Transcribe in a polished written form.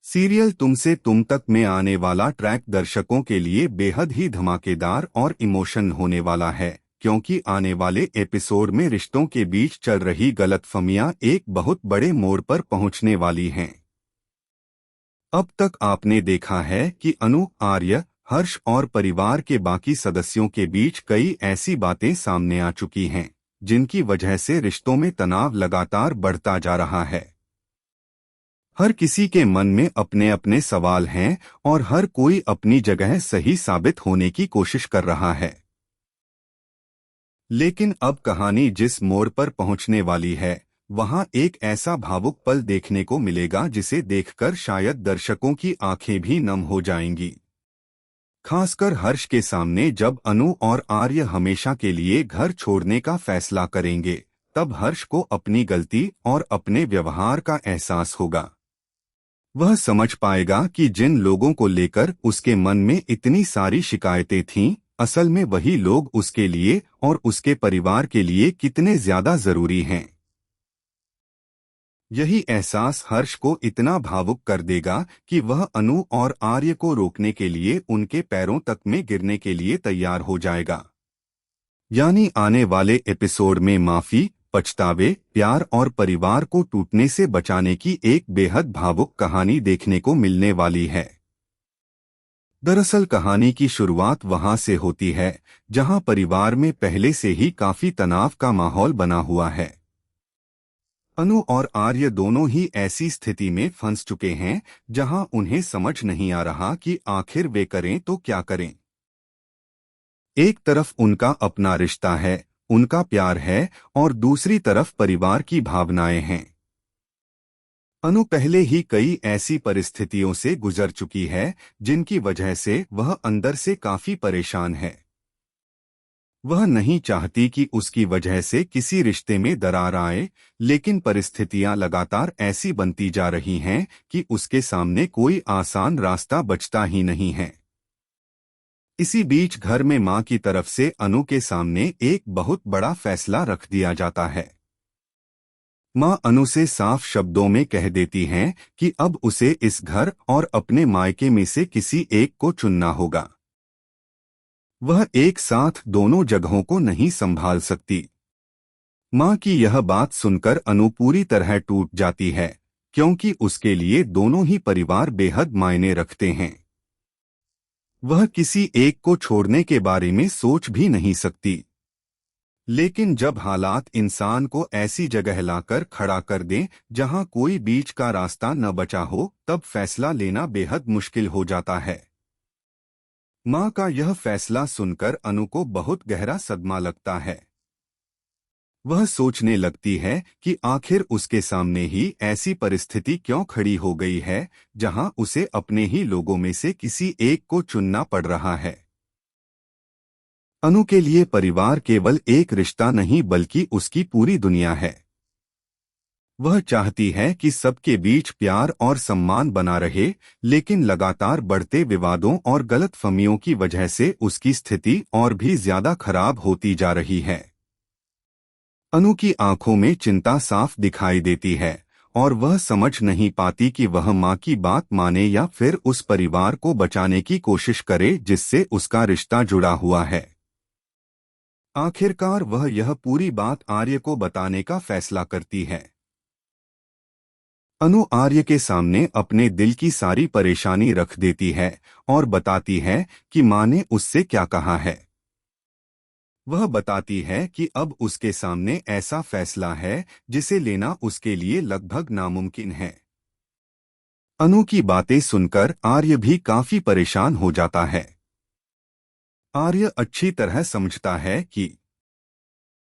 Serial तुमसे तुम तक में आने वाला ट्रैक दर्शकों के लिए बेहद ही धमाकेदार और इमोशन होने वाला है, क्योंकि आने वाले एपिसोड में रिश्तों के बीच चल रही गलतफहमियां एक बहुत बड़े मोड़ पर पहुंचने वाली हैं। अब तक आपने देखा है कि अनु, आर्य, हर्ष और परिवार के बाकी सदस्यों के बीच कई ऐसी बातें सामने आ चुकी हैं, जिनकी वजह से रिश्तों में तनाव लगातार बढ़ता जा रहा है। हर किसी के मन में अपने अपने सवाल हैं और हर कोई अपनी जगह सही साबित होने की कोशिश कर रहा है। लेकिन अब कहानी जिस मोड़ पर पहुंचने वाली है, वहां एक ऐसा भावुक पल देखने को मिलेगा जिसे देखकर शायद दर्शकों की आंखें भी नम हो जाएंगी। खासकर हर्ष के सामने जब अनु और आर्य हमेशा के लिए घर छोड़ने का फैसला करेंगे, तब हर्ष को अपनी गलती और अपने व्यवहार का एहसास होगा। वह समझ पाएगा कि जिन लोगों को लेकर उसके मन में इतनी सारी शिकायतें थीं, असल में वही लोग उसके लिए और उसके परिवार के लिए कितने ज्यादा जरूरी हैं। यही एहसास हर्ष को इतना भावुक कर देगा कि वह अनु और आर्य को रोकने के लिए उनके पैरों तक में गिरने के लिए तैयार हो जाएगा। यानी आने वाले एपिसोड में माफी, पछतावे, प्यार और परिवार को टूटने से बचाने की एक बेहद भावुक कहानी देखने को मिलने वाली है। दरअसल कहानी की शुरुआत वहां से होती है जहां परिवार में पहले से ही काफी तनाव का माहौल बना हुआ है। अनु और आर्य दोनों ही ऐसी स्थिति में फंस चुके हैं जहां उन्हें समझ नहीं आ रहा कि आखिर वे करें तो क्या करें। एक तरफ उनका अपना रिश्ता है, उनका प्यार है, और दूसरी तरफ परिवार की भावनाएं हैं। अनु पहले ही कई ऐसी परिस्थितियों से गुजर चुकी है जिनकी वजह से वह अंदर से काफी परेशान है। वह नहीं चाहती कि उसकी वजह से किसी रिश्ते में दरार आए, लेकिन परिस्थितियां लगातार ऐसी बनती जा रही हैं कि उसके सामने कोई आसान रास्ता बचता ही नहीं है। इसी बीच घर में मां की तरफ से अनु के सामने एक बहुत बड़ा फैसला रख दिया जाता है। मां अनु से साफ शब्दों में कह देती हैं कि अब उसे इस घर और अपने मायके में से किसी एक को चुनना होगा। वह एक साथ दोनों जगहों को नहीं संभाल सकती। मां की यह बात सुनकर अनु पूरी तरह टूट जाती है, क्योंकि उसके लिए दोनों ही परिवार बेहद मायने रखते हैं। वह किसी एक को छोड़ने के बारे में सोच भी नहीं सकती। लेकिन जब हालात इंसान को ऐसी जगह लाकर खड़ा कर दें जहां कोई बीच का रास्ता न बचा हो, तब फैसला लेना बेहद मुश्किल हो जाता है। मां का यह फैसला सुनकर अनु को बहुत गहरा सदमा लगता है। वह सोचने लगती है कि आखिर उसके सामने ही ऐसी परिस्थिति क्यों खड़ी हो गई है जहां उसे अपने ही लोगों में से किसी एक को चुनना पड़ रहा है। अनु के लिए परिवार केवल एक रिश्ता नहीं बल्कि उसकी पूरी दुनिया है। वह चाहती है कि सबके बीच प्यार और सम्मान बना रहे, लेकिन लगातार बढ़ते विवादों और गलतफहमियों की वजह से उसकी स्थिति और भी ज्यादा खराब होती जा रही है। अनु की आंखों में चिंता साफ दिखाई देती है और वह समझ नहीं पाती कि वह मां की बात माने या फिर उस परिवार को बचाने की कोशिश करे जिससे उसका रिश्ता जुड़ा हुआ है। आखिरकार वह यह पूरी बात आर्य को बताने का फैसला करती है। अनु आर्य के सामने अपने दिल की सारी परेशानी रख देती है और बताती है कि मां ने उससे क्या कहा है। वह बताती है कि अब उसके सामने ऐसा फैसला है जिसे लेना उसके लिए लगभग नामुमकिन है। अनु की बातें सुनकर आर्य भी काफी परेशान हो जाता है। आर्य अच्छी तरह समझता है कि